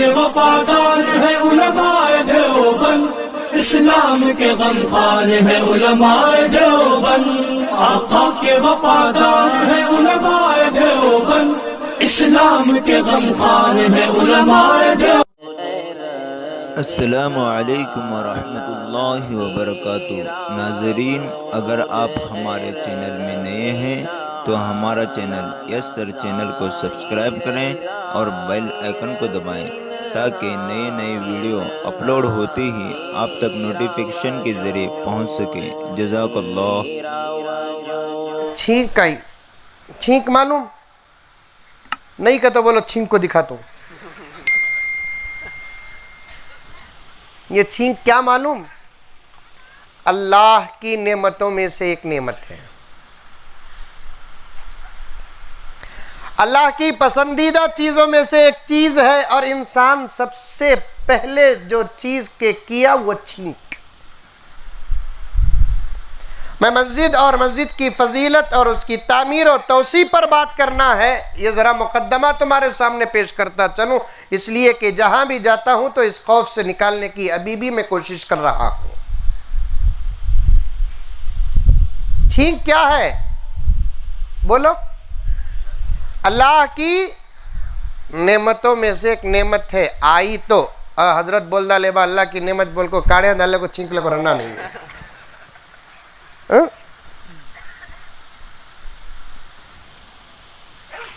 کے وفادار ہے علماء دیوبند، اسلام کے غمخوار ہے علماء دیوبند، آقا کے وفادار ہے علماء دیوبند، اسلام کے غمخوار ہے علماء دیوبند۔ السلام علیکم ورحمۃ اللہ وبرکاتہ۔ ناظرین، اگر آپ ہمارے چینل میں نئے ہیں تو ہمارا چینل یس سر چینل کو سبسکرائب کریں اور بیل آئیکن کو دبائیں تاکہ نئے ویڈیو اپلوڈ ہوتے ہی آپ تک نوٹیفیکیشن کے ذریعے پہنچ سکے۔ جزاک اللہ۔ چھینک آئی، چھینک معلوم نہیں کہ تو بولو چھینک کو دکھاتا ہوں۔ یہ چھینک کیا معلوم؟ اللہ کی نعمتوں میں سے ایک نعمت ہے، اللہ کی پسندیدہ چیزوں میں سے ایک چیز ہے، اور انسان سب سے پہلے جو چیز کے کیا وہ چھینک۔ میں مسجد اور مسجد کی فضیلت اور اس کی تعمیر و توسیع پر بات کرنا ہے، یہ ذرا مقدمہ تمہارے سامنے پیش کرتا چلوں، اس لیے کہ جہاں بھی جاتا ہوں تو اس خوف سے نکالنے کی ابھی بھی میں کوشش کر رہا ہوں۔ چھینک کیا ہے؟ بولو۔ اللہ کی نعمتوں میں سے ایک نعمت ہے، آئی تو حضرت بول دا لے با اللہ کی نعمت بول کو کاڑیاں ڈالے کو چھینک لے کو رہنا نہیں ہے۔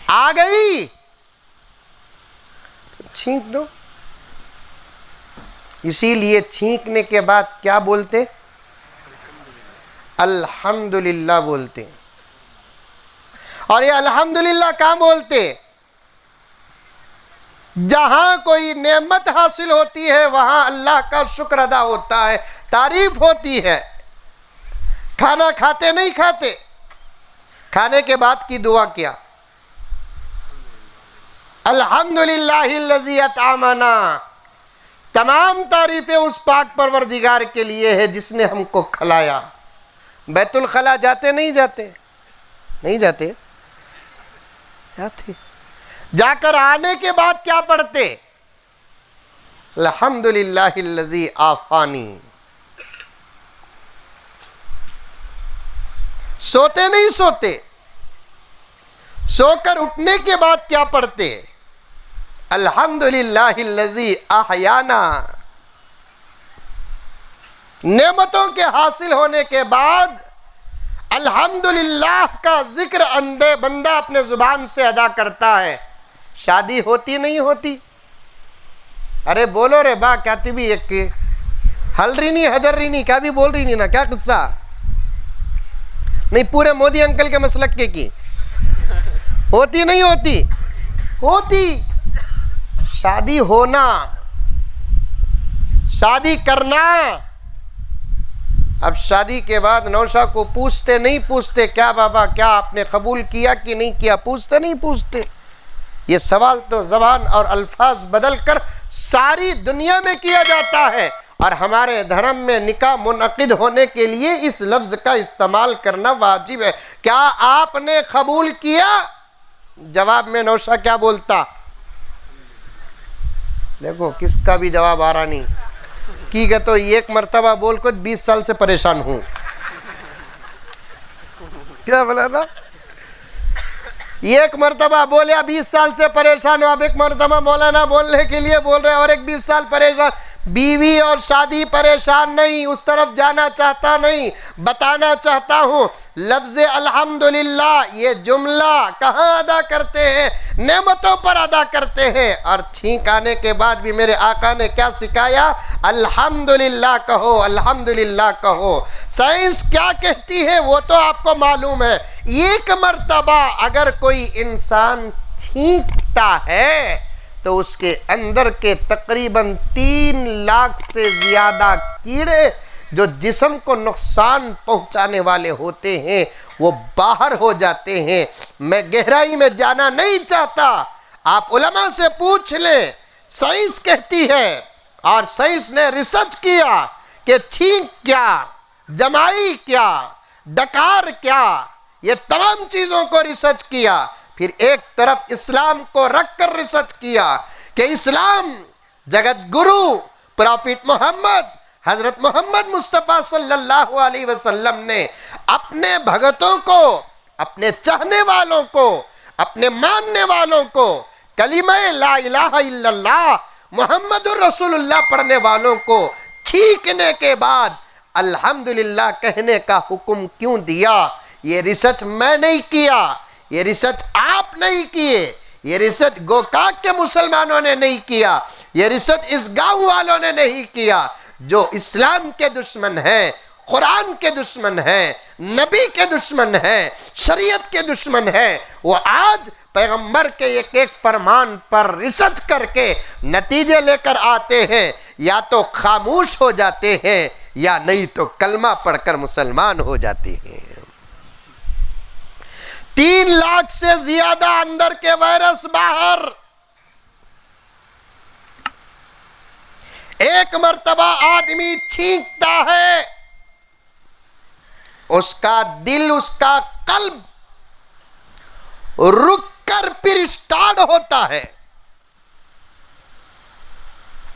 آ گئی چھینک دو۔ اسی لیے چھینکنے کے بعد کیا بولتے؟ الحمدللہ بولتے۔ اور یہ الحمدللہ کہاں بولتے؟ جہاں کوئی نعمت حاصل ہوتی ہے وہاں اللہ کا شکر ادا ہوتا ہے، تعریف ہوتی ہے۔ کھانا کھاتے نہیں کھاتے، کھانے کے بعد کی دعا کیا؟ الحمدللہ الذی اطعمنا۔ تمام تعریفیں اس پاک پروردگار کے لیے ہے جس نے ہم کو کھلایا۔ بیت الخلا جاتے نہیں جاتے؟ نہیں جاتے؟ جاتے۔ جا کر آنے کے بعد کیا پڑھتے؟ الحمدللہ الذی عافانی۔ سوتے نہیں سوتے، سو کر اٹھنے کے بعد کیا پڑھتے؟ الحمدللہ الذی احیانا۔ نعمتوں کے حاصل ہونے کے بعد الحمدللہ کا ذکر بندہ اپنے زبان سے ادا کرتا ہے۔ شادی ہوتی نہیں ہوتی؟ ارے بولو رے با، کیا تی بھی ایک کے ہل رہی نہیں حدر رہی نہیں، کیا بھی بول رہی نہیں نا، کیا قصہ نہیں؟ پورے مودی انکل کے مسلک کے کی ہوتی نہیں ہوتی؟ ہوتی۔ شادی ہونا، شادی کرنا۔ اب شادی کے بعد نوشا کو پوچھتے نہیں پوچھتے کیا بابا کیا آپ نے قبول کیا کہ نہیں کیا؟ پوچھتے نہیں پوچھتے۔ یہ سوال تو زبان اور الفاظ بدل کر ساری دنیا میں کیا جاتا ہے، اور ہمارے دھرم میں نکاح منعقد ہونے کے لیے اس لفظ کا استعمال کرنا واجب ہے۔ کیا آپ نے قبول کیا؟ جواب میں نوشا کیا بولتا؟ دیکھو کس کا بھی جواب آ رہا نہیں کی گا تو ایک مرتبہ بول کو 20 سال سے پریشان ہوں۔ کیا بولا نا؟ ایک مرتبہ بولیا 20 سال سے پریشان ہو، اب ایک مرتبہ مولانا بولنے کے لیے بول رہے اور ایک 20 سال پریشان۔ بیوی اور شادی پریشان نہیں، اس طرف جانا چاہتا نہیں، بتانا چاہتا ہوں لفظ الحمدللہ یہ جملہ کہاں ادا کرتے ہیں؟ نعمتوں پر ادا کرتے ہیں۔ اور چھینک آنے کے بعد بھی میرے آقا نے کیا سکھایا؟ الحمدللہ کہو، الحمدللہ کہو۔ سائنس کیا کہتی ہے وہ تو آپ کو معلوم ہے، ایک مرتبہ اگر کوئی انسان چھینکتا ہے تو اس کے اندر کے تقریباً 3 لاکھ سے زیادہ کیڑے جو جسم کو نقصان پہنچانے والے ہوتے ہیں وہ باہر ہو جاتے ہیں۔ میں گہرائی میں جانا نہیں چاہتا، آپ علماء سے پوچھ لیں۔ سائنس کہتی ہے اور سائنس نے ریسرچ کیا کہ چھینک کیا، جمائی کیا، ڈکار کیا، یہ تمام چیزوں کو ریسرچ کیا۔ پھر ایک طرف اسلام کو رکھ کر ریسرچ کیا کہ اسلام जगत गुरु प्रॉफिट मोहम्मद हजरत मोहम्मद मुस्तफ़ा सल्लल्लाहु अलैहि वसल्लम ने अपने भगतों को, अपने चाहने वालों को, अपने मानने वालों को कलिमा ला इलाहा इल्लल्लाह मुहम्मदुर रसूलुल्लाह पढ़ने वालों को छींकने के बाद अल्हम्दुलिल्लाह कहने का हुक्म क्यों दिया? ये रिसर्च मैं नहीं किया, ये रिसर्च आप नहीं किए, ये रिसर्च गोकाक के मुसलमानों ने नहीं किया, ये रिसर्च इस गांव वालों ने नहीं किया। जो इस्लाम के दुश्मन हैं, कुरान के दुश्मन हैं, नबी के दुश्मन हैं, शरीयत के दुश्मन हैं, वो आज पैगंबर के एक एक फरमान पर रिसर्च करके नतीजे लेकर आते हैं, या तो खामोश हो जाते हैं या नहीं तो कलमा पढ़कर मुसलमान हो जाते हैं। 3 लाख से ज्यादा अंदर के वायरस बाहर। एक मर्तबा आदमी छींकता है, उसका दिल, उसका कल्ब रुक कर फिर स्टार्ट होता है,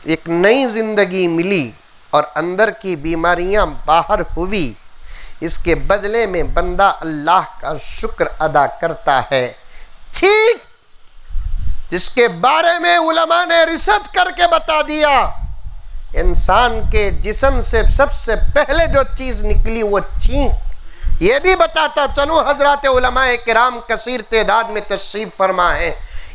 एक नई जिंदगी मिली और अंदर की बीमारियां बाहर हुई। इसके बदले में बंदा अल्लाह का शुक्र अदा करता है। ठीक जिसके बारे में उलमा ने रिसर्च करके बता दिया, इंसान के जिस्म से सबसे पहले जो चीज निकली वो छींक। ये भी बताता चलो हजरत उलमाए किराम कसीर तादाद में तशरीफ फरमा है,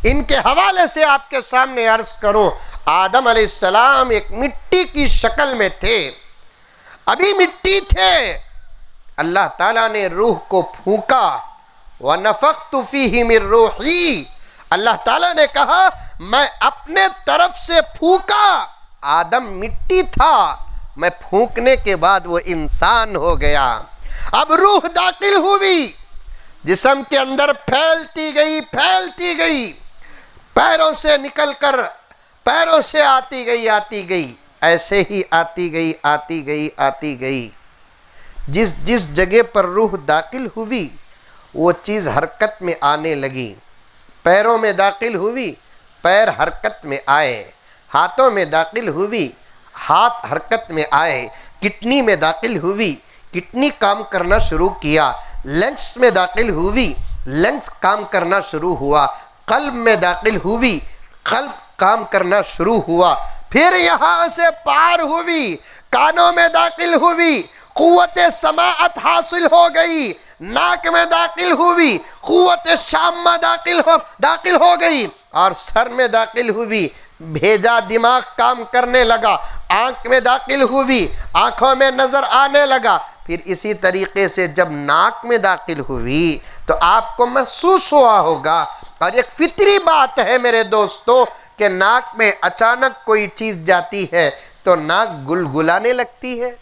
इनके हवाले से आपके सामने अर्ज करूं। आदम अलैहिस्सलाम एक मिट्टी की शक्ल में थे, अभी मिट्टी थे, अल्लाह ताला ने रूह को फूंका, व नफख्तु फीही मिर रूही, अल्लाह ताला ने कहा मैं अपने तरफ से फूंका। आदम मिट्टी था, मैं फूंकने के बाद वो इंसान हो गया। अब रूह दाखिल हुई, जिस्म के अंदर फैलती गई, पैरों से निकलकर पैरों से आती गई, ऐसे ही आती गई। जिस जगह पर रूह दाखिल हुई वो चीज़ हरकत में आने लगी। पैरों में दाखिल हुई, पैर हरकत में आए, हाथों में दाखिल हुई, हाथ हरकत में आए, किडनी में दाखिल हुई, किडनी काम करना शुरू किया, लंग्स में दाखिल हुई, लंग्स काम करना शुरू हुआ, कल्ब में दाखिल हुई, कल्ब काम करना शुरू हुआ, फिर यहाँ से पार हुई, कानों में दाखिल हुई, कुव्वत समाअत हासिल हो गई, नाक में दाखिल हुई, कुव्वत शाम में दाखिल हो गई, और सर में दाखिल हुई, भेजा दिमाग काम करने लगा, आंख में दाखिल हुई, आंखों में नजर आने लगा। फिर इसी तरीके से जब नाक में दाखिल हुई तो आपको महसूस हुआ होगा, और एक फितरी बात है मेरे दोस्तों कि नाक में अचानक कोई चीज जाती है तो नाक गुलगुलाने लगती है।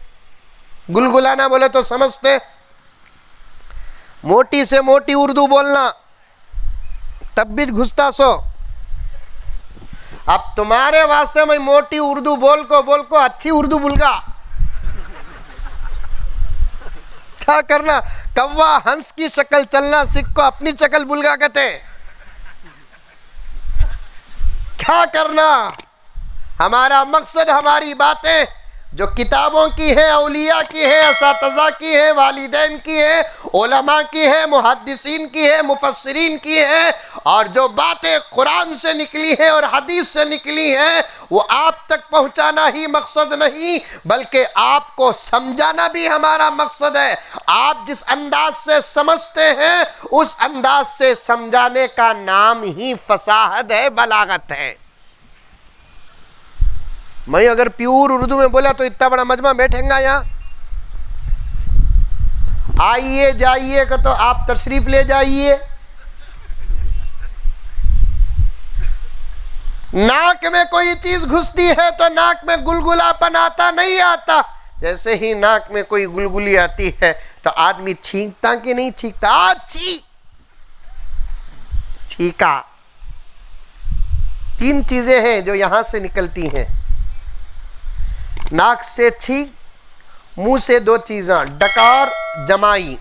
गुलगुलाना बोले तो समझते, मोटी से मोटी उर्दू बोलना तब भी घुसता सो। अब तुम्हारे वास्ते मैं मोटी उर्दू बोल को अच्छी उर्दू बोलगा, क्या करना? कौवा हंस की शक्ल चलना सीख को अपनी शक्ल बुलगा कहते, क्या करना? हमारा मकसद, हमारी बातें जो किताबों की है, औलिया की है, असातिज़ा की है, वालिदैन की है, उलमा की है, मुहद्दिसीन की है, मुफस्सिरीन की है, और जो बातें कुरान से निकली हैं और हदीस से निकली हैं वो आप तक पहुंचाना ही मकसद नहीं बल्कि आपको समझाना भी हमारा मकसद है। आप जिस अंदाज से समझते हैं उस अंदाज से समझाने का नाम ही फसाहत है, बलागत है। मैं अगर प्योर उर्दू में बोला तो इतना बड़ा मजमा बैठेगा यहाँ, आइए जाइए का तो आप तशरीफ ले जाइए। नाक में कोई चीज घुसती है तो नाक में गुलगुलापन आता नहीं आता, जैसे ही नाक में कोई गुलगुली आती है तो आदमी छींकता कि नहीं छींकता? छींका। 3 चीजें हैं जो यहां से निकलती हैं, नाक से छींक, मुंह से 2 चीजें, डकार जमाई।